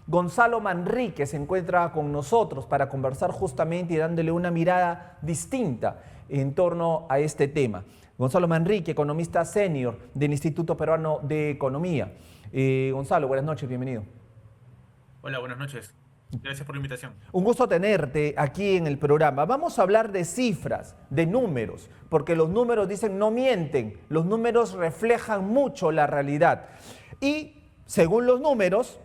Gonzalo Manrique se encuentra con nosotros para conversar justamente y dándole una mirada distinta en torno a este tema. Gonzalo Manrique, economista senior del Instituto Peruano de Economía. Gonzalo, buenas noches, bienvenido. Hola, buenas noches. Gracias por la invitación. Un gusto tenerte aquí en el programa. Vamos a hablar de cifras, de números, porque los números dicen no mienten, los números reflejan mucho la realidad. Y según los números,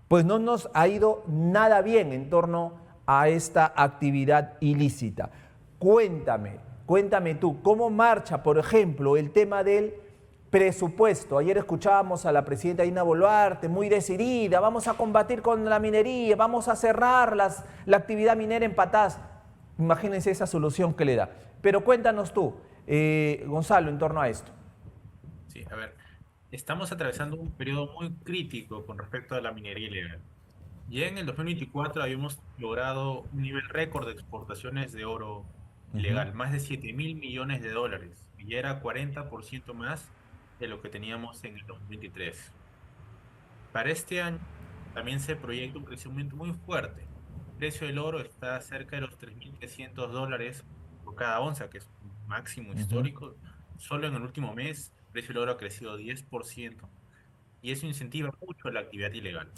pues no nos ha ido nada bien en torno a esta actividad ilícita. Cuéntame tú, ¿cómo marcha, por ejemplo, el tema del presupuesto? Ayer escuchábamos a la presidenta Dina Boluarte muy decidida, vamos a combatir con la minería, vamos a cerrar la actividad minera en Patás. Imagínense esa solución que le da. Pero cuéntanos tú, Gonzalo, en torno a esto. Sí, a ver, estamos atravesando un periodo muy crítico con respecto a la minería ilegal. Ya en el 2024 habíamos logrado un nivel récord de exportaciones de oro Ujú. ilegal, más de 7.000 millones de dólares, y ya era 40% más de lo que teníamos en el 2023. Para este año también se proyecta un crecimiento muy fuerte. El precio del oro está cerca de los $3.300 por cada onza, que es un máximo Ujú. histórico. Solo en el último mes, el precio del oro ha crecido 10% y eso incentiva mucho la actividad ilegal.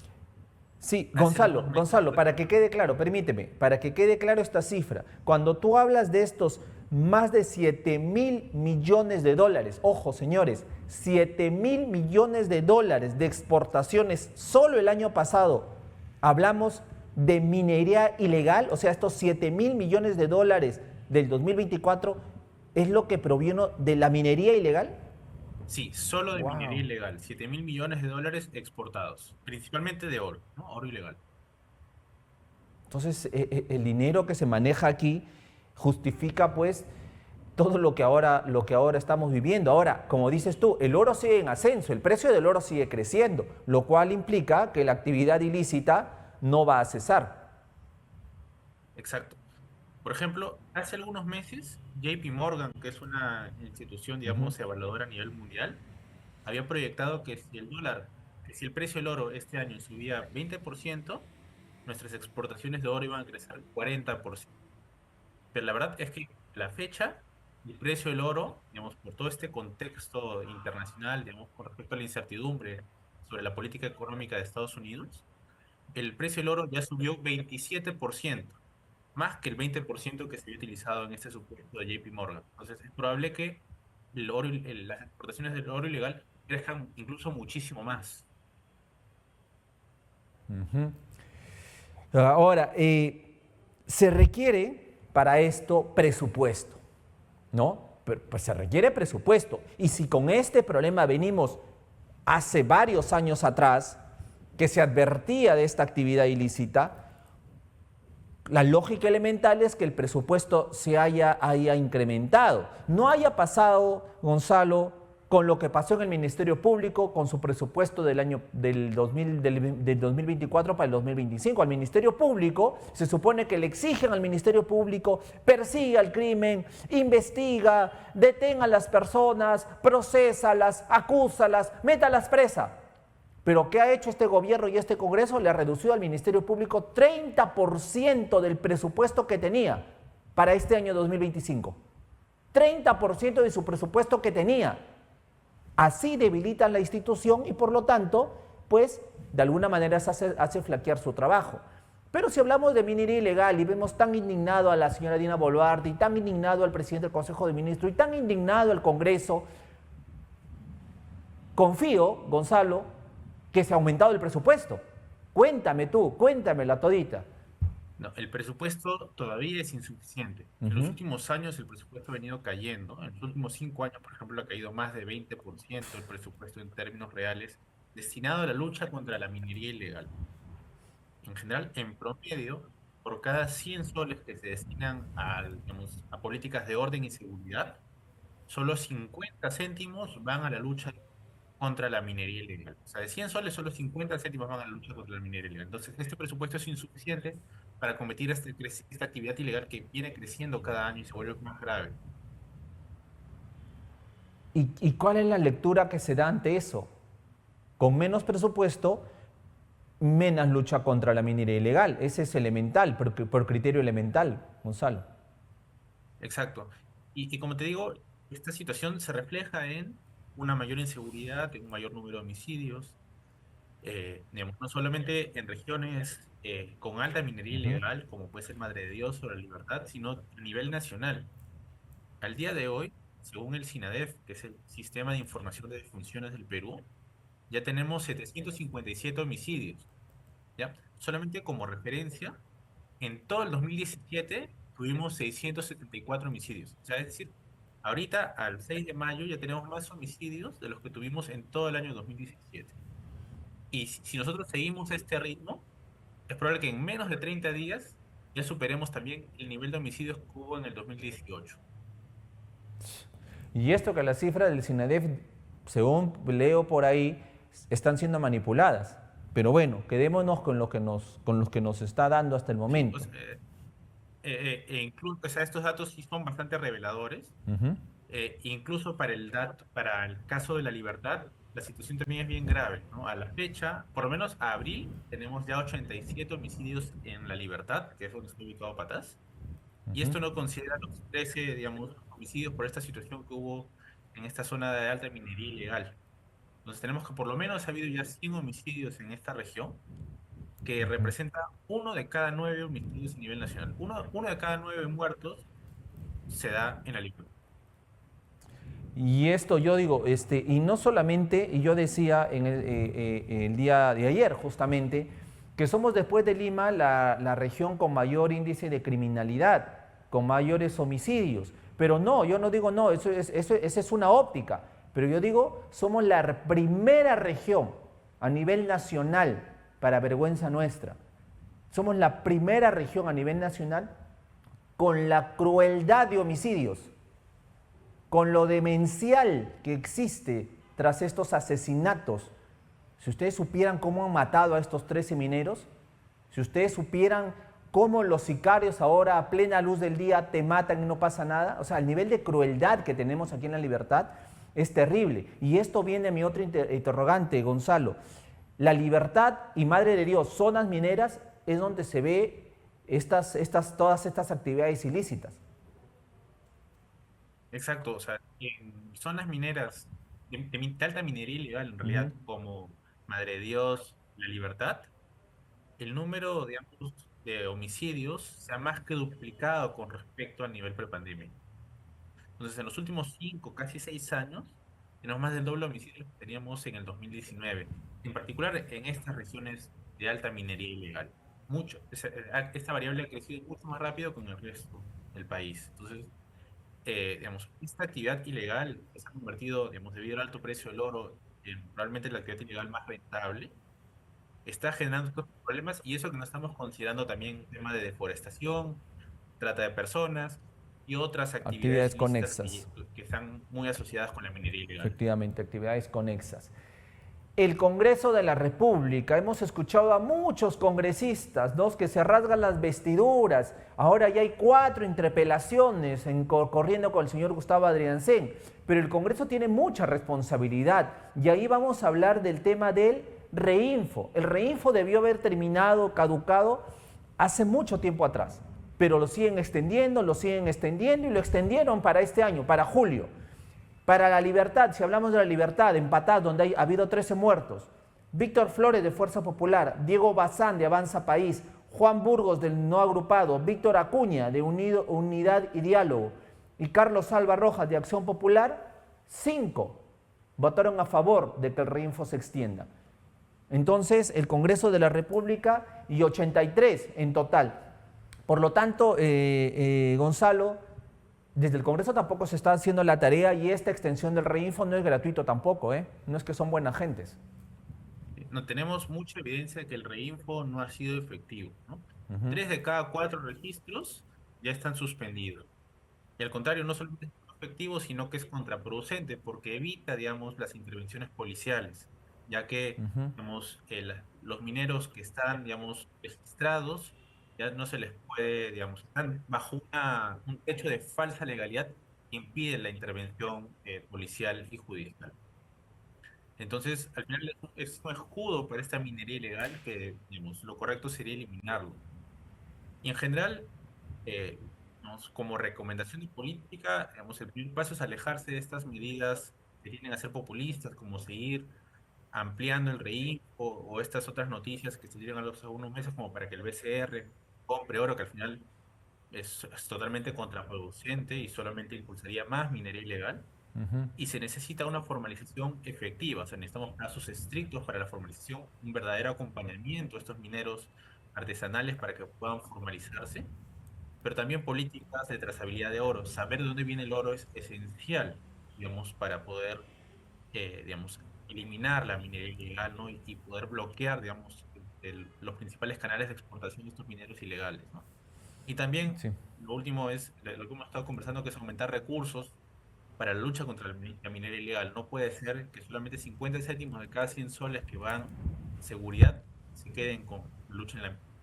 Sí, Hace algunos meses, Gonzalo, por para que ejemplo, quede claro, permíteme, para que quede claro esta cifra, cuando tú hablas de estos más de 7.000 millones de dólares, ojo señores, 7.000 millones de dólares de exportaciones solo el año pasado, hablamos de minería ilegal, o sea, estos 7.000 millones de dólares del 2024 es lo que provino de la minería ilegal. sí, solo de minería Wow. ilegal, 7.000 millones de dólares exportados, principalmente de oro, ¿no? Oro ilegal. Entonces, el dinero que se maneja aquí justifica pues todo lo que ahora estamos viviendo. Ahora, como dices tú, el oro sigue en ascenso, el precio del oro sigue creciendo, lo cual implica que la actividad ilícita no va a cesar. Exacto. Por ejemplo, hace algunos meses, JP Morgan, que es una institución, Ujú. digamos, evaluadora a nivel mundial, había proyectado que si el precio del oro este año subía 20%, nuestras exportaciones de oro iban a crecer 40%. Pero la verdad es que a la fecha, el precio del oro, digamos, por todo este contexto internacional, digamos, con respecto a la incertidumbre sobre la política económica de Estados Unidos, el precio del oro ya subió 27%, más que el 20% que se había utilizado en este supuesto de JP Morgan. Entonces, es probable que las exportaciones del oro ilegal crezcan incluso muchísimo más. Ujú. Ahora, se requiere para esto presupuesto, ¿no? Pues se requiere presupuesto. Y si con este problema venimos hace varios años atrás, que se advertía de esta actividad ilícita, la lógica elemental es que el presupuesto se haya incrementado. No haya pasado, Gonzalo, con lo que pasó en el Ministerio Público con su presupuesto del 2024 para el 2025. Al Ministerio Público se supone que le exigen al Ministerio Público persiga el crimen, investiga, detenga a las personas, procesalas, acúsalas, métalas presa. Pero ¿qué ha hecho este gobierno y este Congreso? Le ha reducido al Ministerio Público 30% del presupuesto que tenía para este año 2025. 30% de su presupuesto que tenía. Así debilitan la institución y por lo tanto, pues de alguna manera se hace flaquear su trabajo. Pero si hablamos de minería ilegal y vemos tan indignado a la señora Dina Boluarte y tan indignado al presidente del Consejo de Ministros y tan indignado al Congreso, confío, Gonzalo, que se ha aumentado el presupuesto. Cuéntame tú, cuéntamela todita. No, el presupuesto todavía es insuficiente. En los Ujú. últimos años el presupuesto ha venido cayendo. En los últimos 5 años, por ejemplo, ha caído más de 20% el presupuesto en términos reales destinado a la lucha contra la minería ilegal. En general, en promedio, por cada 100 soles que se destinan digamos, a políticas de orden y seguridad, solo 50 céntimos van a la lucha contra la minería ilegal. O sea, de 100 soles, solo 50 céntimos van a la lucha contra la minería ilegal. Entonces, este presupuesto es insuficiente para combatir esta actividad ilegal que viene creciendo cada año y se vuelve más grave. ¿Y cuál es la lectura que se da ante eso? Con menos presupuesto, menos lucha contra la minería ilegal. Ese es elemental, por criterio elemental, Gonzalo. Exacto. Y como te digo, esta situación se refleja en una mayor inseguridad, en un mayor número de homicidios, digamos, no solamente en regiones con alta minería Ujú, ilegal, como puede ser Madre de Dios o La Libertad, sino a nivel nacional. Al día de hoy, según el SINADEF, que es el Sistema de Información de Defunciones del Perú, ya tenemos 757 homicidios, ¿ya? Solamente como referencia, en todo el 2017 tuvimos 674 homicidios. O sea, es decir, ahorita al 6 de mayo ya tenemos más homicidios de los que tuvimos en todo el año 2017. Y si nosotros seguimos este ritmo, es probable que en menos de 30 días ya superemos también el nivel de homicidios que hubo en el 2018. y esto que las cifras del CINADEF, según leo por ahí, están siendo manipuladas. Pero bueno, quedémonos con los que nos está dando hasta el Sí, momento. incluso, o sea, estos datos sí son bastante reveladores. Ujú, Incluso para el caso de La Libertad, la situación también es bien grave, ¿no? A la fecha, por lo menos a abril, tenemos ya 87 homicidios en La Libertad, que es donde está ubicado Patás, y ujú. esto no considera los 13, digamos, homicidios por esta situación que hubo en esta zona de alta minería ilegal. Entonces tenemos que por lo menos ha habido ya 100 homicidios en esta región, que representa uno de cada 9 homicidios a nivel nacional. Uno de cada 9 muertos se da en La Libertad. Y esto yo digo, y no solamente, y yo decía en el día de ayer justamente, que somos después de Lima la región con mayor índice de criminalidad, con mayores homicidios. Pero no, yo no digo no, esa es una óptica. Pero yo digo, somos la primera región a nivel nacional, para vergüenza nuestra. Somos la primera región a nivel nacional con la crueldad de homicidios, con lo demencial que existe tras estos asesinatos. Si ustedes supieran cómo han matado a estos 13 mineros, si ustedes supieran cómo los sicarios ahora a plena luz del día te matan y no pasa nada, o sea, el nivel de crueldad que tenemos aquí en La Libertad es terrible. Y esto viene a mi otro interrogante, Gonzalo. La Libertad y Madre de Dios, zonas mineras, es donde se ve todas estas actividades ilícitas. Exacto, o sea, en zonas mineras de alta minería ilegal, en Ujú. realidad, como Madre de Dios, La Libertad, el número, digamos, de homicidios se ha más que duplicado con respecto al nivel prepandemia. Entonces, en los últimos 5, casi 6 años, tenemos más del doble de homicidios que teníamos en el 2019, en particular en estas regiones de alta minería ilegal. Mucho. Esta variable ha crecido mucho más rápido que en el resto del país. Entonces, digamos, esta actividad ilegal que se ha convertido, digamos, debido al alto precio del oro, en probablemente la actividad ilegal más rentable, está generando estos problemas y eso que no estamos considerando también tema de deforestación, trata de personas y otras actividades Actividades ilícitas conexas. que están muy asociadas con la minería ilegal. Efectivamente, actividades conexas. El Congreso de la República, hemos escuchado a muchos congresistas, ¿no?, que se rasgan las vestiduras. Ahora ya hay 4 interpelaciones corriendo con el señor Gustavo Adriancén, pero el Congreso tiene mucha responsabilidad y ahí vamos a hablar del tema del reinfo. El reinfo debió haber terminado, caducado hace mucho tiempo atrás, pero lo siguen extendiendo y lo extendieron para este año, para julio. Para La Libertad, si hablamos de La Libertad, en Patás, donde ha habido 13 muertos, Víctor Flores de Fuerza Popular, Diego Bazán de Avanza País, Juan Burgos del No Agrupado, Víctor Acuña de Unidad y Diálogo y Carlos Alba Rojas de Acción Popular, 5 votaron a favor de que el reinfo se extienda. Entonces, el Congreso de la República y 83 en total. Por lo tanto, Gonzalo, desde el Congreso tampoco se está haciendo la tarea y esta extensión del reinfo no es gratuito tampoco, ¿eh? No es que son buenas gentes. No tenemos mucha evidencia de que el reinfo no ha sido efectivo, ¿no? Ujú. 3 de cada 4 registros ya están suspendidos. Y al contrario, no solamente es efectivo, sino que es contraproducente porque evita, digamos, las intervenciones policiales, ya que, digamos, los mineros que están, digamos, registrados, ya no se les puede, digamos, están bajo un techo de falsa legalidad que impide la intervención policial y judicial. Entonces, al final es un escudo para esta minería ilegal que, digamos, lo correcto sería eliminarlo. Y en general, digamos, como recomendación de política, digamos, el primer paso es alejarse de estas medidas que tienden a ser populistas, como seguir ampliando el REINFO o estas otras noticias que se dieron a los algunos meses como para que el BCR compre oro, que al final es totalmente contraproducente y solamente impulsaría más minería ilegal. Y se necesita una formalización efectiva, o sea, necesitamos plazos estrictos para la formalización, un verdadero acompañamiento a estos mineros artesanales para que puedan formalizarse, pero también políticas de trazabilidad de oro. Saber de dónde viene el oro es esencial, digamos, para poder, digamos, eliminar la minería ilegal, ¿no? Y poder bloquear, digamos, los principales canales de exportación de estos mineros ilegales, ¿no? Y también, Sí. lo último es lo que hemos estado conversando, que es aumentar recursos para la lucha contra la minería ilegal. No puede ser que solamente 50 céntimos de cada 100 soles que van a seguridad se queden con lucha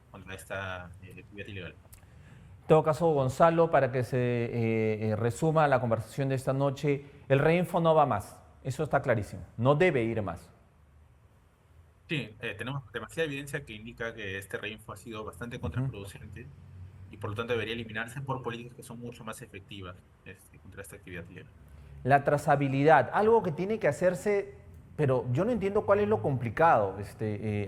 contra esta actividad ilegal. En todo caso, Gonzalo, para que se resuma la conversación de esta noche, el reinfo no va más. Eso está clarísimo. No debe ir más. Sí, tenemos demasiada evidencia que indica que este reinfo ha sido bastante contraproducente y por lo tanto debería eliminarse por políticas que son mucho más efectivas contra esta actividad ilegal. La trazabilidad, algo que tiene que hacerse, pero yo no entiendo cuál es lo complicado,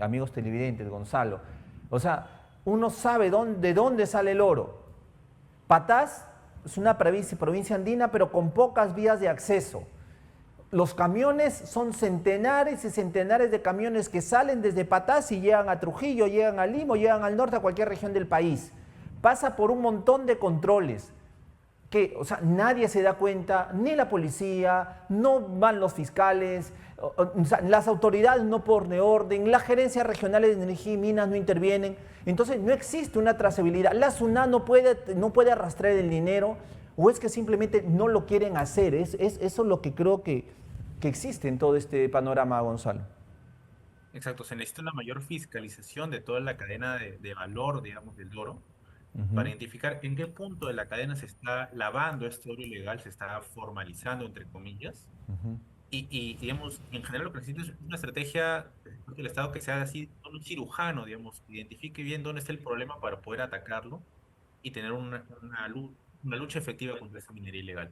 amigos televidentes, Gonzalo. O sea, uno sabe de dónde sale el oro. Patás es una provincia andina, pero con pocas vías de acceso. Los camiones son centenares y centenares de camiones que salen desde Patás y llegan a Trujillo, llegan a Lima, llegan al norte, a cualquier región del país. Pasa por un montón de controles que, o sea, nadie se da cuenta, ni la policía, no van los fiscales, o sea, las autoridades no ponen orden, las gerencias regionales de energía y minas no intervienen. Entonces no existe una trazabilidad. La SUNAT no puede arrastrar el dinero, o es que simplemente no lo quieren hacer. Eso es lo que creo que existe en todo este panorama, Gonzalo. Exacto, se necesita una mayor fiscalización de toda la cadena de valor, digamos, del oro, para identificar en qué punto de la cadena se está lavando este oro ilegal, se está formalizando, entre comillas. Digamos, en general lo que necesita es una estrategia del Estado que sea así, un cirujano, digamos, que identifique bien dónde está el problema para poder atacarlo y tener una lucha efectiva contra esa minería ilegal.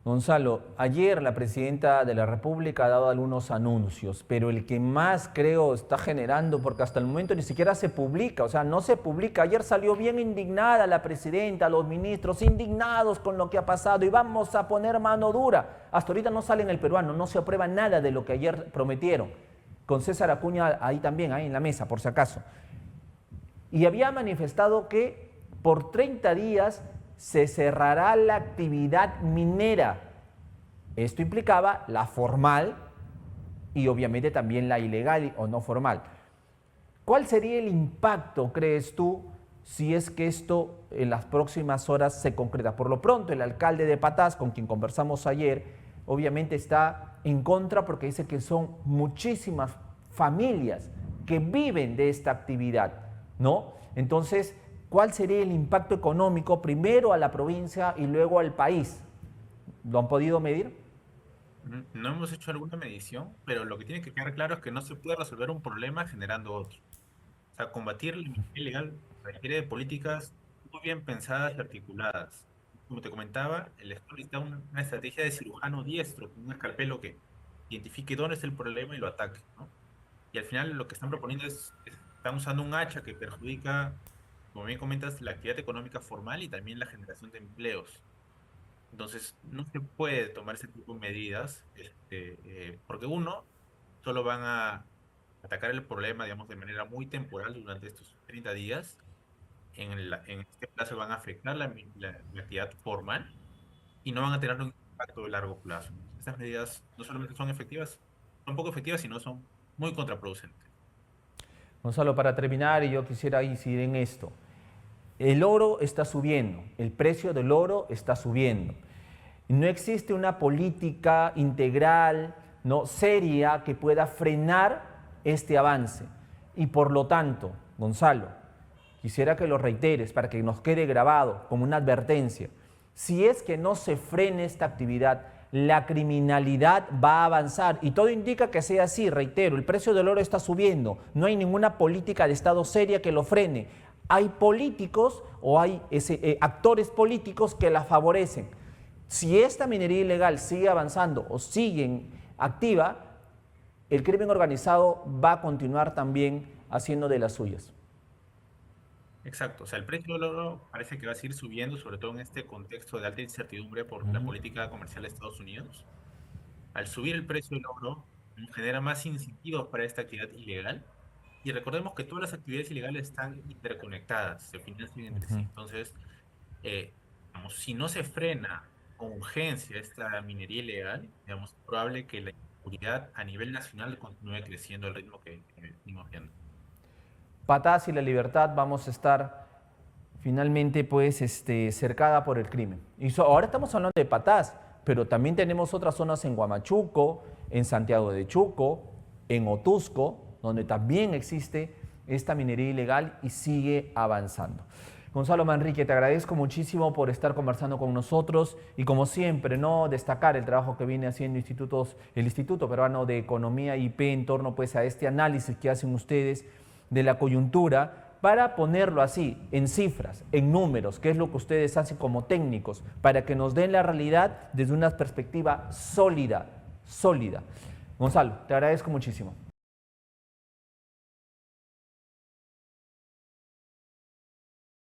Gonzalo, ayer la presidenta de la República ha dado algunos anuncios, pero el que más creo está generando, porque hasta el momento ni siquiera se publica, o sea, no se publica. Ayer salió bien indignada la presidenta, los ministros, indignados con lo que ha pasado y vamos a poner mano dura. Hasta ahorita no sale en el peruano, no se aprueba nada de lo que ayer prometieron. Con César Acuña ahí también, ahí en la mesa, por si acaso. Y había manifestado que por 30 días se cerrará la actividad minera. Esto implicaba la formal y obviamente también la ilegal o no formal. ¿Cuál sería el impacto, crees tú, si es que esto en las próximas horas se concreta? Por lo pronto, el alcalde de Patás, con quien conversamos ayer, obviamente está en contra porque dice que son muchísimas familias que viven de esta actividad, ¿no? Entonces, ¿cuál sería el impacto económico primero a la provincia y luego al país? ¿Lo han podido medir? No hemos hecho alguna medición, pero lo que tiene que quedar claro es que no se puede resolver un problema generando otro. O sea, combatir la minería ilegal requiere de políticas muy bien pensadas y articuladas. Como te comentaba, el Estado necesita una estrategia de cirujano diestro, con un escalpelo que identifique dónde está el problema y lo ataque, ¿no? Y al final lo que están proponiendo están usando un hacha que perjudica, como bien comentas, la actividad económica formal y también la generación de empleos. Entonces, no se puede tomar ese tipo de medidas, porque uno, solo van a atacar el problema, digamos, de manera muy temporal durante estos 30 días. En este plazo van a afectar la actividad formal y no van a tener un impacto de largo plazo. Estas medidas no solamente son efectivas, son poco efectivas, sino son muy contraproducentes. Gonzalo, para terminar, y yo quisiera incidir en esto. El oro está subiendo, el precio del oro está subiendo. No existe una política integral, no seria, que pueda frenar este avance. Y por lo tanto, Gonzalo, quisiera que lo reiteres para que nos quede grabado como una advertencia. Si es que no se frene esta actividad, la criminalidad va a avanzar y todo indica que sea así. Reitero, el precio del oro está subiendo, no hay ninguna política de Estado seria que lo frene. Hay políticos o hay actores políticos que la favorecen. Si esta minería ilegal sigue avanzando o sigue activa, el crimen organizado va a continuar también haciendo de las suyas. Exacto, o sea, el precio del oro parece que va a seguir subiendo, sobre todo en este contexto de alta incertidumbre por la política comercial de Estados Unidos. Al subir el precio del oro, genera más incentivos para esta actividad ilegal. Y recordemos que todas las actividades ilegales están interconectadas, se financian entre sí. Entonces, digamos, si no se frena con urgencia esta minería ilegal, digamos, es probable que la inseguridad a nivel nacional continúe creciendo al ritmo que venimos viendo. Patás y la libertad vamos a estar finalmente pues cercada por el crimen. Ahora estamos hablando de Patás, pero también tenemos otras zonas en Huamachuco, en Santiago de Chuco, en Otusco, donde también existe esta minería ilegal y sigue avanzando. Gonzalo Manrique, te agradezco muchísimo por estar conversando con nosotros y como siempre, ¿no?, destacar el trabajo que viene haciendo el Instituto Peruano de Economía IP en torno pues a este análisis que hacen ustedes de la coyuntura para ponerlo así, en cifras, en números, que es lo que ustedes hacen como técnicos, para que nos den la realidad desde una perspectiva sólida. Gonzalo, te agradezco muchísimo.